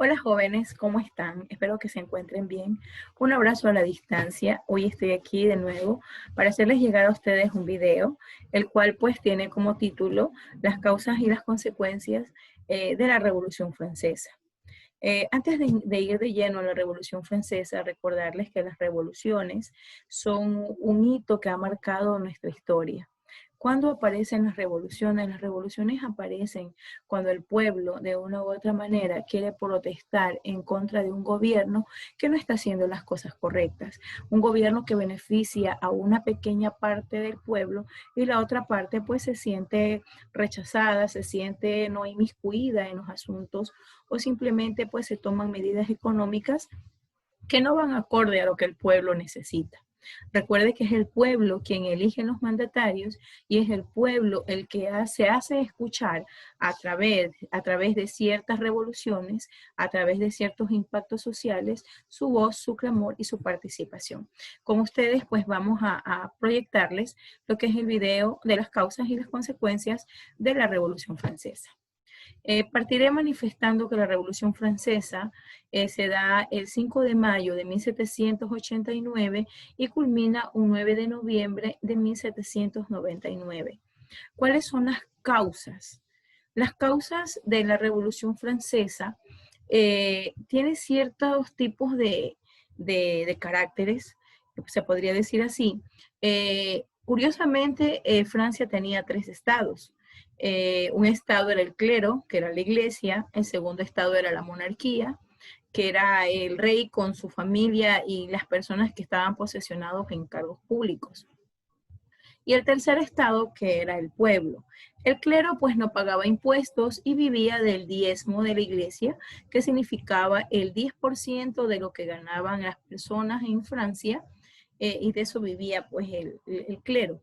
Hola jóvenes, ¿cómo están? Espero que se encuentren bien. Un abrazo a la distancia. Hoy estoy aquí de nuevo para hacerles llegar a ustedes un video, el cual pues tiene como título las causas y las consecuencias de la Revolución Francesa. Antes de ir de lleno a la Revolución Francesa, recordarles que las revoluciones son un hito que ha marcado nuestra historia. ¿Cuándo aparecen las revoluciones? Las revoluciones aparecen cuando el pueblo, de una u otra manera, quiere protestar en contra de un gobierno que no está haciendo las cosas correctas. Un gobierno que beneficia a una pequeña parte del pueblo y la otra parte pues se siente rechazada, se siente no inmiscuida en los asuntos o simplemente pues se toman medidas económicas que no van acorde a lo que el pueblo necesita. Recuerde que es el pueblo quien elige los mandatarios y es el pueblo el que se hace escuchar a través de ciertas revoluciones, a través de ciertos impactos sociales, su voz, su clamor y su participación. Con ustedes pues vamos a proyectarles lo que es el video de las causas y las consecuencias de la Revolución Francesa. Partiré manifestando que la Revolución Francesa se da el 5 de mayo de 1789 y culmina un 9 de noviembre de 1799. ¿Cuáles son las causas? Las causas de la Revolución Francesa tienen ciertos tipos de caracteres, se podría decir así. Curiosamente, Francia tenía 3 estados. Un estado era el clero, que era la iglesia, el segundo estado era la monarquía, que era el rey con su familia y las personas que estaban posesionados en cargos públicos. Y el tercer estado, que era el pueblo. El clero pues no pagaba impuestos y vivía del diezmo de la iglesia, que significaba el 10% de lo que ganaban las personas en Francia, y de eso vivía pues el clero.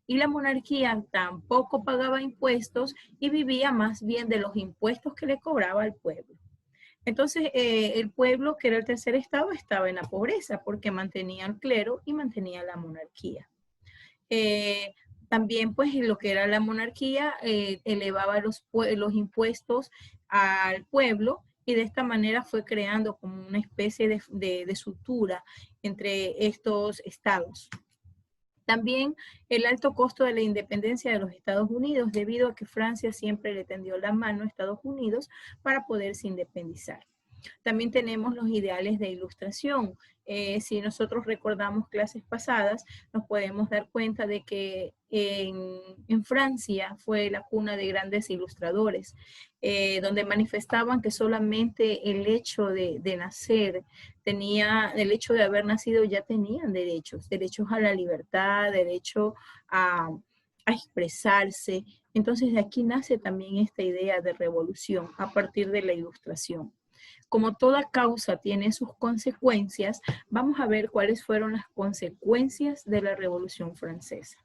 Y la monarquía tampoco pagaba impuestos y vivía más bien de los impuestos que le cobraba al pueblo. Entonces, el pueblo, que era el tercer estado, estaba en la pobreza porque mantenía el clero y mantenía la monarquía. Eh, También, pues, lo que era la monarquía elevaba los impuestos al pueblo y de esta manera fue creando como una especie de sutura entre estos estados. También el alto costo de la independencia de los Estados Unidos, debido a que Francia siempre le tendió la mano a Estados Unidos para poderse independizar. También tenemos los ideales de ilustración. Si nosotros recordamos clases pasadas, nos podemos dar cuenta de que en Francia fue la cuna de grandes ilustradores, donde manifestaban que solamente el hecho de nacer el hecho de haber nacido ya tenían derechos, derechos a la libertad, derecho a expresarse. Entonces de aquí nace también esta idea de revolución a partir de la ilustración. Como toda causa tiene sus consecuencias, vamos a ver cuáles fueron las consecuencias de la Revolución Francesa.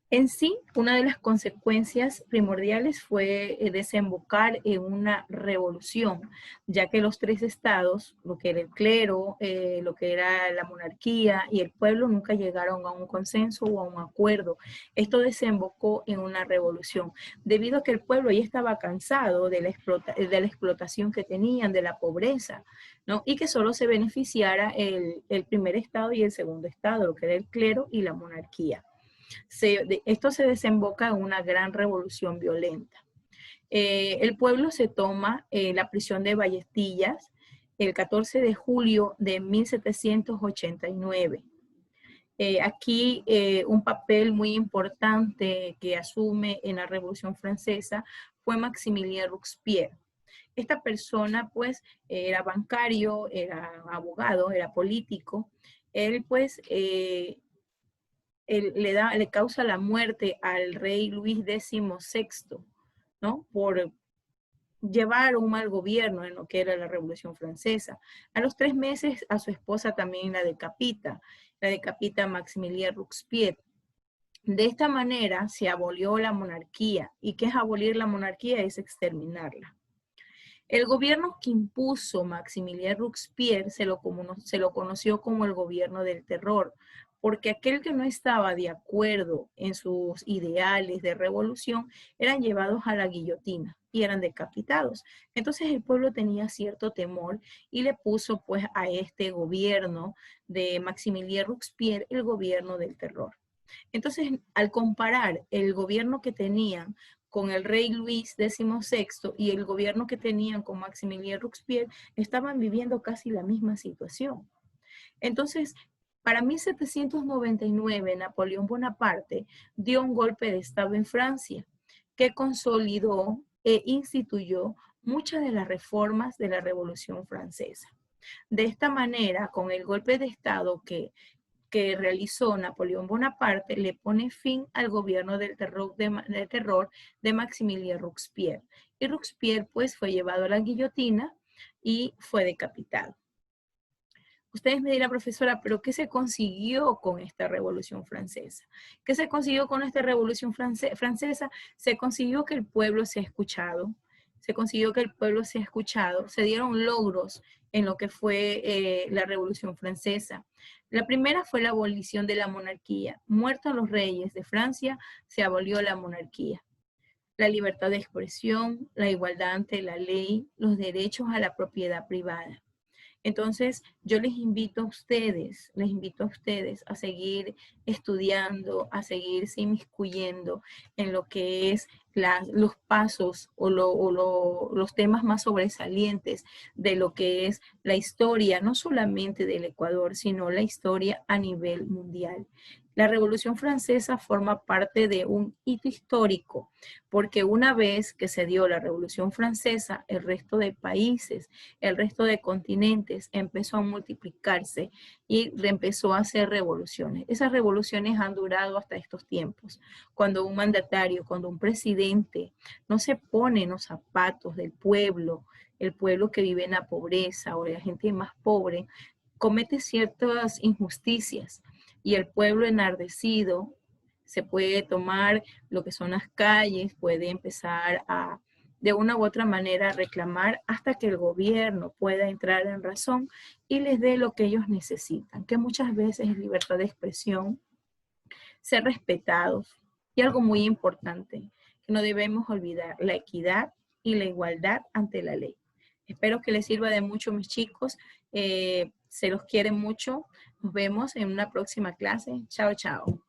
En sí, una de las consecuencias primordiales fue desembocar en una revolución, ya que los 3 estados, lo que era el clero, lo que era la monarquía y el pueblo, nunca llegaron a un consenso o a un acuerdo. Esto desembocó en una revolución, debido a que el pueblo ya estaba cansado de la explotación que tenían, de la pobreza, ¿no? Y que solo se beneficiara el primer estado y el segundo estado, lo que era el clero y la monarquía. Esto se desemboca en una gran revolución violenta. El pueblo se toma la prisión de Ballestillas el 14 de julio de 1789. Aquí un papel muy importante que asume en la Revolución Francesa fue Maximilien Robespierre. Esta persona pues era bancario, era abogado, era político. Él pues le causa la muerte al rey Luis XVI, ¿no? Por llevar un mal gobierno en lo que era la Revolución Francesa. A los 3 meses a su esposa también la decapita Maximilien Robespierre. De esta manera se abolió la monarquía. ¿Y qué es abolir la monarquía? Es exterminarla. El gobierno que impuso Maximilien Robespierre se lo conoció como el gobierno del terror, porque aquel que no estaba de acuerdo en sus ideales de revolución eran llevados a la guillotina y eran decapitados. Entonces el pueblo tenía cierto temor y le puso pues a este gobierno de Maximilien Robespierre el gobierno del terror. Entonces, al comparar el gobierno que tenían con el rey Luis XVI y el gobierno que tenían con Maximilien Robespierre, estaban viviendo casi la misma situación. Entonces, para 1799, Napoleón Bonaparte dio un golpe de Estado en Francia que consolidó e instituyó muchas de las reformas de la Revolución Francesa. De esta manera, con el golpe de Estado que realizó Napoleón Bonaparte, le pone fin al gobierno del terror de Maximilien Robespierre. Y Robespierre pues fue llevado a la guillotina y fue decapitado. Ustedes me dirán, profesora, ¿pero qué se consiguió con esta Revolución Francesa? ¿Qué se consiguió con esta Revolución Francesa? Se consiguió que el pueblo sea escuchado, se consiguió que el pueblo sea escuchado, se dieron logros en lo que fue la Revolución Francesa. La primera fue la abolición de la monarquía. Muertos los reyes de Francia, se abolió la monarquía. La libertad de expresión, la igualdad ante la ley, los derechos a la propiedad privada. Entonces, yo les invito a ustedes a seguir estudiando, a seguirse inmiscuyendo en lo que es los pasos o los temas más sobresalientes de lo que es la historia, no solamente del Ecuador, sino la historia a nivel mundial. La Revolución Francesa forma parte de un hito histórico, porque una vez que se dio la Revolución Francesa, el resto de países, el resto de continentes empezó a multiplicarse y empezó a hacer revoluciones. Esas revoluciones han durado hasta estos tiempos. Cuando un mandatario, cuando un presidente no se pone en los zapatos del pueblo, el pueblo que vive en la pobreza o la gente más pobre, comete ciertas injusticias y el pueblo enardecido se puede tomar lo que son las calles, puede empezar a de una u otra manera reclamar hasta que el gobierno pueda entrar en razón y les dé lo que ellos necesitan, que muchas veces es libertad de expresión, ser respetados y algo muy importante que no debemos olvidar, la equidad y la igualdad ante la ley. Espero que les sirva de mucho, mis chicos. Se los quiere mucho. Nos vemos en una próxima clase. Chao, chao.